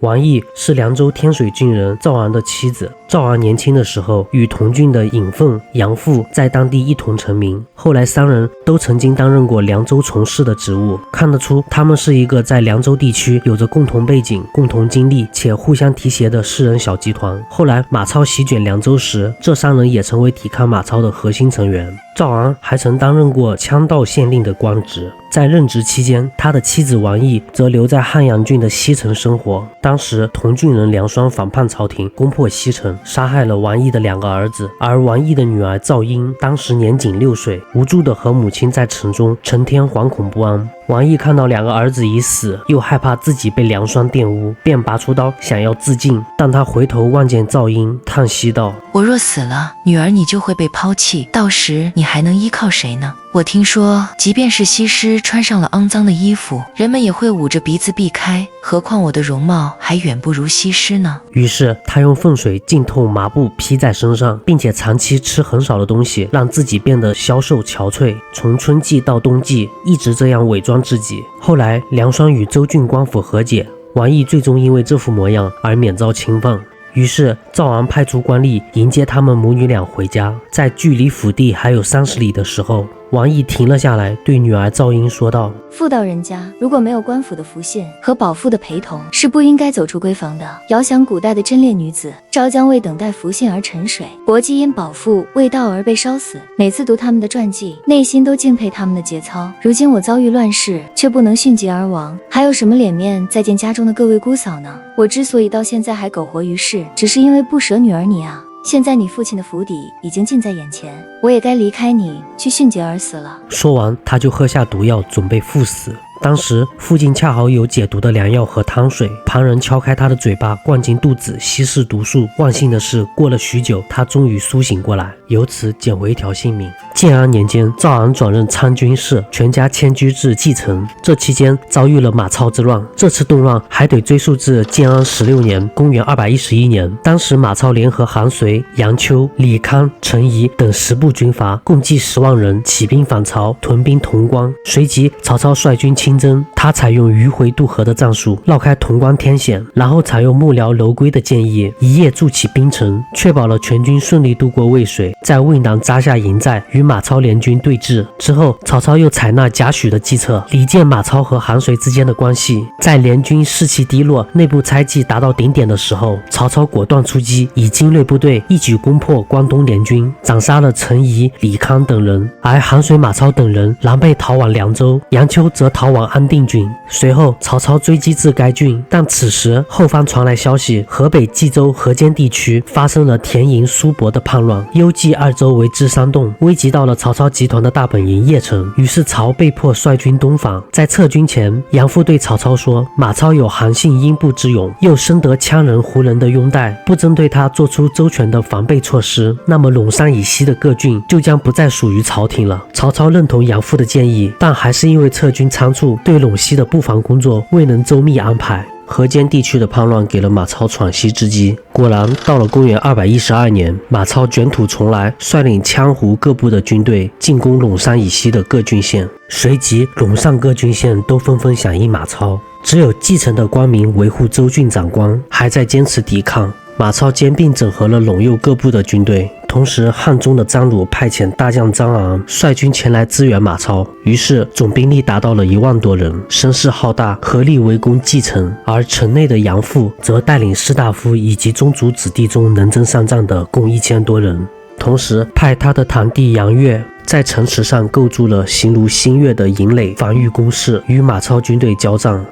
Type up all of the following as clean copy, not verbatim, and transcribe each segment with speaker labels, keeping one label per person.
Speaker 1: 王毅是凉州天水郡人赵昂的妻子。赵昂年轻的时候与同郡的尹凤、杨富在当地一同成名，后来三人都曾经担任过凉州从事的职务，看得出他们是一个在凉州地区有着共同背景、共同经历且互相提携的士人小集团。后来马超席卷凉州时，这三人也成为抵抗马超的核心成员。赵昂还曾担任过羌道县令的官职，在任职期间，他的妻子王毅则留在汉阳郡的西城生活。当时同郡人梁双反叛朝廷，攻破西城，杀害了王毅的2个儿子，而王毅的女儿赵英当时年仅6岁，无助的和母亲在城中成天惶恐不安。王毅看到2个儿子已死，又害怕自己被梁双玷污，便拔出刀想要自尽，但他回头望见赵英，叹息道：
Speaker 2: 我若死了，女儿你就会被抛弃，到时你还能依靠谁呢？我听说即便是西施穿上了肮脏的衣服，人们也会捂着鼻子避开，何况我的容貌还远不如西施呢。
Speaker 1: 于是他用粪水浸透麻布披在身上，并且长期吃很少的东西，让自己变得消瘦憔悴，从春季到冬季一直这样伪装自己。后来梁双与州郡官府和解，王毅最终因为这副模样而免遭侵犯。于是赵昂派出官吏迎接他们母女俩回家，在距离府邸还有30里的时候，王毅停了下来，对女儿赵英说道：
Speaker 3: 妇道人家如果没有官府的扶信和保父的陪同，是不应该走出闺房的。遥想古代的贞烈女子，昭将为等待扶信而沉水，薄姬因保父未到而被烧死。每次读他们的传记，内心都敬佩他们的节操。如今我遭遇乱世，却不能迅疾而亡，还有什么脸面再见家中的各位姑嫂呢？我之所以到现在还苟活于世，只是因为不舍女儿你啊。现在你父亲的府邸已经近在眼前，我也该离开你，去迅捷而死了。
Speaker 1: 说完，他就喝下毒药，准备赴死。当时附近恰好有解毒的良药和汤水，旁人敲开他的嘴巴，灌进肚子，稀释毒素。万幸的是，过了许久，他终于苏醒过来，由此捡回一条性命。建安年间，赵昂转任参军事，全家迁居至蓟城。这期间遭遇了马超之乱，这次动乱还得追溯至建安16年，公元211年。当时马超联合韩遂、杨秋、李康、陈仪等10部军阀，共计10万人，起兵反曹，屯兵潼关。随即曹操率军亲征，他采用迂回渡河的战术，绕开潼关天险，然后采用幕僚楼归的建议，一夜筑起兵城，确保了全军顺利渡过渭水，在渭南扎下营寨，与马超联军对峙。之后曹操又采纳贾诩的计策，离间马超和韩遂之间的关系。在联军士气低落，内部猜忌达到顶点的时候，曹操果断出击，以精锐部队一举攻破关东联军，斩杀了陈仪、李康等人，而韩遂、马超等人狼狈逃往凉州，杨秋则逃往安定郡。随后曹操追击至该郡，但此时后方传来消息，河北冀州河间地区发生了田营、苏伯的叛乱，幽冀2州为之煽动，危及到了曹操集团的大本营邺城。于是曹被迫率军东返。在撤军前，杨阜对曹操说，马超有韩信、英布之勇，又深得羌人、胡人的拥戴，不针对他做出周全的防备措施，那么陇山以西的各郡就将不再属于朝廷了。曹操认同杨阜的建议，但还是因为撤军仓促，对陇西的布防工作未能周密安排。河间地区的叛乱给了马超喘息之机。果然，到了公元212年，马超卷土重来，率领羌胡各部的军队进攻陇山以西的各郡县。随即，陇上各郡县都纷纷响应马超，只有蓟城的官民维护州郡长官还在坚持抵抗。马超兼并整合了陇右各部的军队，同时汉中的张鲁派遣大将张昂率军前来支援马超，于是总兵力达到了1万多人，声势浩大，合力围攻蓟城。而城内的杨阜则带领士大夫以及宗族子弟中能征善战的共1000多人，同时派他的堂弟杨岳在城池上构筑了形如新月的营垒防御工事，与马超军队交战。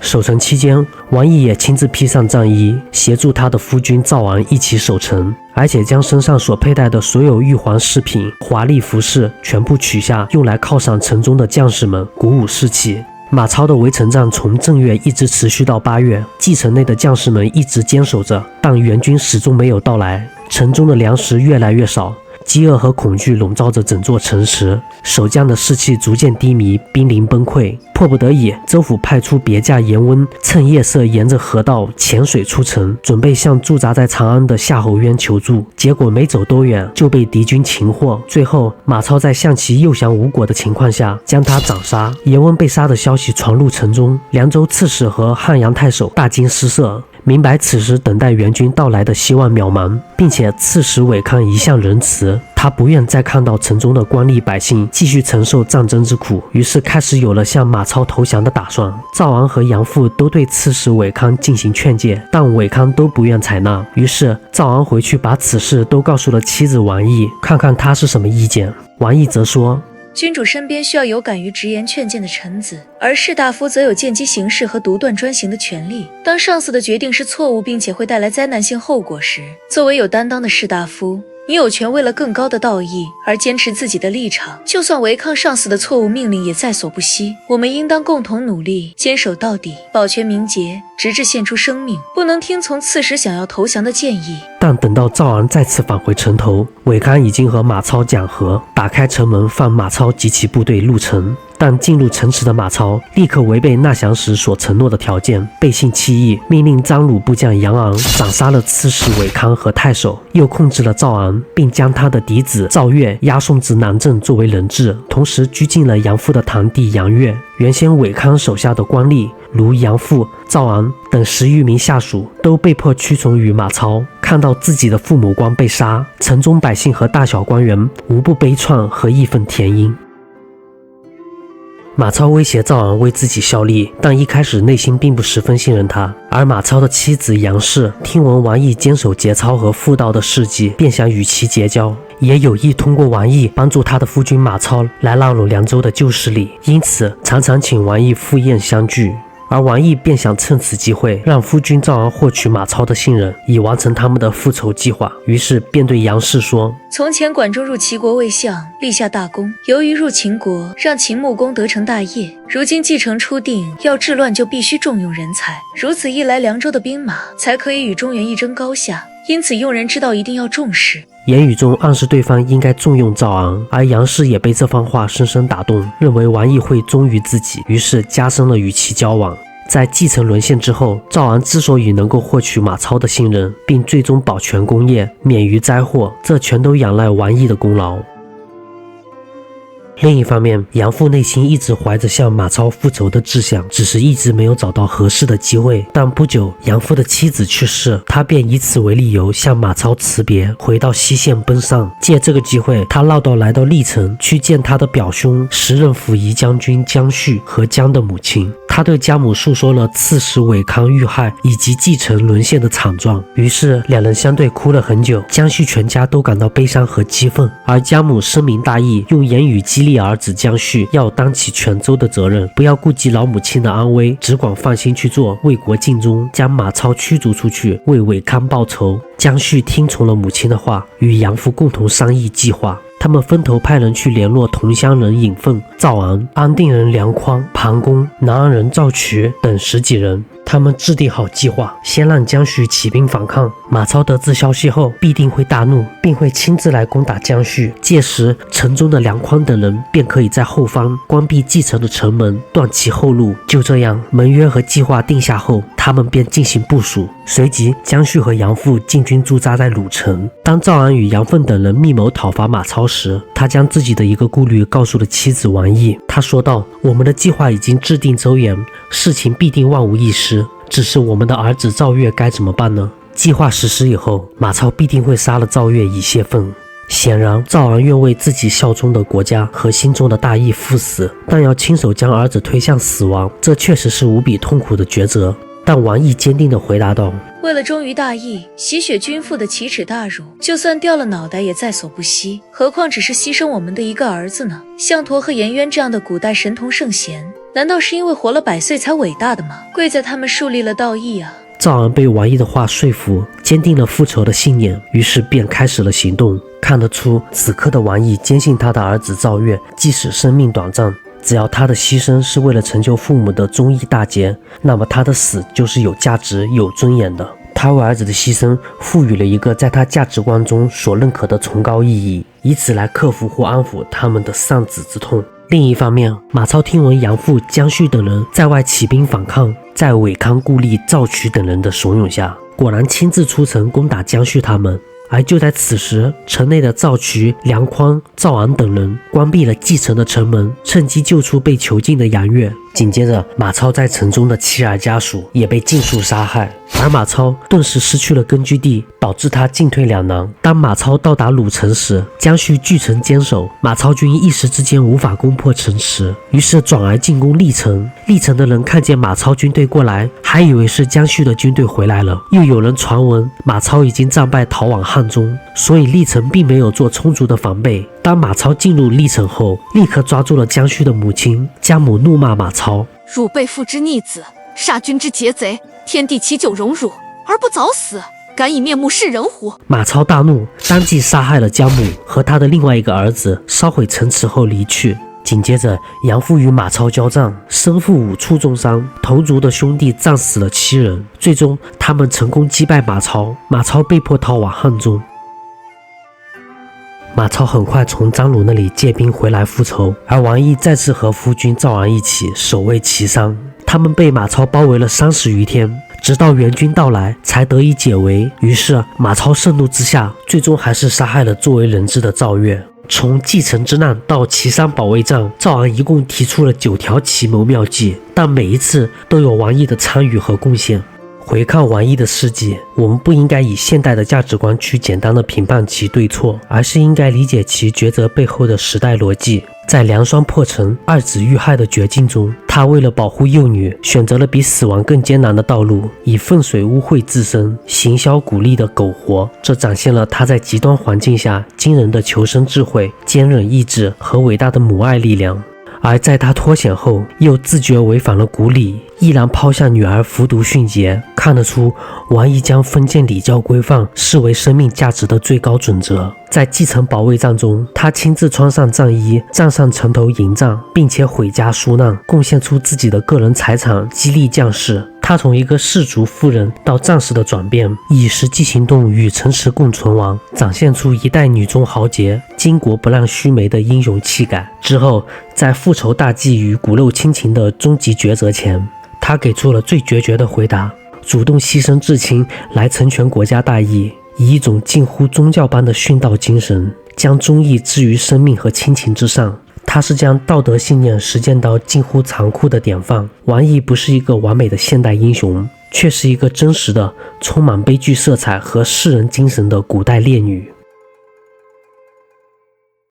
Speaker 1: 守城期间，王毅也亲自披上战衣，协助他的夫君赵昂一起守城，而且将身上所佩戴的所有玉环饰品、华丽服饰全部取下，用来犒赏城中的将士们，鼓舞士气。马超的围城战从正月一直持续到8月，蓟城内的将士们一直坚守着，但援军始终没有到来，城中的粮食越来越少。饥饿和恐惧笼罩着整座城池，守将的士气逐渐低迷，濒临崩溃。迫不得已，州府派出别驾严温，趁夜色沿着河道潜水出城，准备向驻扎在长安的夏侯渊求助。结果没走多远就被敌军擒获，最后马超在向其诱降无果的情况下将他斩杀。严温被杀的消息传入城中，凉州刺史和汉阳太守大惊失色，明白此时等待援军到来的希望渺茫，并且刺史韦康一向仁慈，他不愿再看到城中的官吏百姓继续承受战争之苦，于是开始有了向马超投降的打算。赵昂和杨阜都对刺史韦康进行劝诫，但韦康都不愿采纳，于是赵昂回去把此事都告诉了妻子王毅，看看他是什么意见。王毅则说，
Speaker 4: 君主身边需要有敢于直言劝谏的臣子，而士大夫则有见机行事和独断专行的权利。当上司的决定是错误并且会带来灾难性后果时，作为有担当的士大夫，你有权为了更高的道义而坚持自己的立场，就算违抗上司的错误命令也在所不惜。我们应当共同努力，坚守到底，保全名节，直至献出生命，不能听从刺史想要投降的建议。
Speaker 1: 但等到赵昂再次返回城头，韦康已经和马超讲和，打开城门放马超及其部队入城。但进入城池的马超立刻违背纳降时所承诺的条件，背信弃义，命令张鲁部将杨昂斩杀了刺史韦康和太守，又控制了赵昂，并将他的嫡子赵越押送至南郑作为人质，同时拘禁了杨阜的堂弟杨越。原先韦康手下的官吏如杨阜、赵昂等10余名下属都被迫屈从于马超。看到自己的父母官被杀，城中百姓和大小官员无不悲怆和义愤填膺。马超威胁赵昂为自己效力，但一开始内心并不十分信任他。而马超的妻子杨氏听闻王毅坚守节操和妇道的事迹，便想与其结交，也有意通过王毅帮助他的夫君马超来拉拢凉州的旧势力，因此常常请王毅赴宴相聚。而王毅便想趁此机会让夫君赵昂获取马超的信任，以完成他们的复仇计划。于是便对杨氏说，
Speaker 4: 从前管仲入齐国为相，立下大功，由于入秦国让秦穆公得成大业，如今继承初定，要治乱就必须重用人才，如此一来凉州的兵马才可以与中原一争高下，因此用人之道一定要重视。
Speaker 1: 言语中暗示对方应该重用赵昂，而杨氏也被这番话深深打动，认为王毅会忠于自己，于是加深了与其交往。在继承沦陷之后，赵昂之所以能够获取马超的信任，并最终保全功业，免于灾祸，这全都仰赖王毅的功劳。另一方面，杨阜内心一直怀着向马超复仇的志向，只是一直没有找到合适的机会。但不久，杨阜的妻子去世，他便以此为理由向马超辞别，回到西县奔丧。借这个机会，他绕道来到历城，去见他的表兄时任辅夷将军姜绪和姜的母亲。他对姜母诉说了刺史韦康遇害以及继承沦陷的惨状，于是两人相对哭了很久。姜绪全家都感到悲伤和激愤，而姜母深明大义，用言语激励儿子姜绪要担起全州的责任，不要顾及老母亲的安危，只管放心去做，为国尽忠，将马超驱逐出去，为韦康报仇。姜绪听从了母亲的话，与杨阜共同商议计划。他们分头派人去联络同乡人尹凤、赵昂、安定人梁匡、庞公、南安人赵渠等10几人。他们制定好计划，先让姜绪起兵反抗。马超得知消息后，必定会大怒，并会亲自来攻打姜绪。届时，城中的梁匡等人便可以在后方关闭继承的城门，断其后路。就这样，盟约和计划定下后，他们便进行部署。随即，姜绪和杨阜进军驻扎在鲁城。当赵昂与杨凤等人密谋讨伐马超时，他将自己的一个顾虑告诉了妻子王毅。他说道：“我们的计划已经制定周延，事情必定万无一失。只是我们的儿子赵越该怎么办呢？计划实施以后，马超必定会杀了赵越以泄愤。”显然，赵昂愿为自己效忠的国家和心中的大义赴死，但要亲手将儿子推向死亡，这确实是无比痛苦的抉择。但王毅坚定地回答道：“
Speaker 4: 为了忠于大义，洗雪君父的奇耻大辱，就算掉了脑袋也在所不惜，何况只是牺牲我们的一个儿子呢？项佗和颜渊这样的古代神童圣贤，难道是因为活了100岁才伟大的吗？贵在他们树立了道义啊！”
Speaker 1: 赵昂被王毅的话说服，坚定了复仇的信念，于是便开始了行动。看得出，此刻的王毅坚信他的儿子赵越，即使生命短暂，只要他的牺牲是为了成就父母的忠义大节，那么他的死就是有价值、有尊严的。他为儿子的牺牲赋予了一个在他价值观中所认可的崇高意义。以此来克服或安抚他们的丧子之痛。另一方面，马超听闻杨阜、姜旭等人在外起兵反抗，在韦康、顾立、赵渠等人的怂恿下，果然亲自出城攻打姜旭他们。而就在此时，城内的赵渠、梁匡、赵昂等人关闭了继承的城门，趁机救出被囚禁的杨岳。紧接着，马超在城中的妻儿家属也被尽数杀害，而马超顿时失去了根据地，导致他进退两难。当马超到达鲁城时，姜旭据城坚守，马超军一时之间无法攻破城池，于是转而进攻历城。历城的人看见马超军队过来，还以为是姜旭的军队回来了，又有人传闻马超已经战败逃往汉中，所以历城并没有做充足的防备。当马超进入历城后，立刻抓住了姜旭的母亲，姜母怒骂马超：
Speaker 5: 汝辈父之逆子，杀君之劫贼，天地岂久容汝，而不早死？敢以面目示人乎？
Speaker 1: 马超大怒，当即杀害了姜母和他的另外一个儿子，烧毁城池后离去。紧接着，杨阜与马超交战，身负5处重伤，同族的兄弟战死了7人。最终，他们成功击败马超，马超被迫逃往汉中。马超很快从张鲁那里借兵回来复仇，而王毅再次和夫君赵昂一起守卫岐山。他们被马超包围了30余天，直到援军到来才得以解围。于是马超盛怒之下，最终还是杀害了作为人质的赵岳。从继承之难到岐山保卫战，赵昂一共提出了9条奇谋妙计，但每一次都有王毅的参与和贡献。回看王毅的事迹，我们不应该以现代的价值观去简单的评判其对错，而是应该理解其抉择背后的时代逻辑。在梁霜破城、二子遇害的绝境中，他为了保护幼女，选择了比死亡更艰难的道路，以粪水污秽自身，行销鼓励的苟活。这展现了他在极端环境下惊人的求生智慧、坚韧意志和伟大的母爱力量。而在他脱险后，又自觉违反了古礼，毅然抛下女儿服毒殉节。看得出，王毅将封建礼教规范视为生命价值的最高准则。在继承保卫战中，他亲自穿上战衣，站上城头迎战，并且毁家纾难，贡献出自己的个人财产，激励将士。他从一个士族妇人到战士的转变，以实际行动与城池共存亡，展现出一代女中豪杰、巾帼不让须眉的英勇气概。之后，在复仇大计与骨肉亲情的终极抉择前，他给出了最决绝的回答，主动牺牲至亲来成全国家大义，以一种近乎宗教般的殉道精神，将忠义置于生命和亲情之上。他是将道德信念实践到近乎残酷的典范。王毅不是一个完美的现代英雄，却是一个真实的、充满悲剧色彩和世人精神的古代烈女。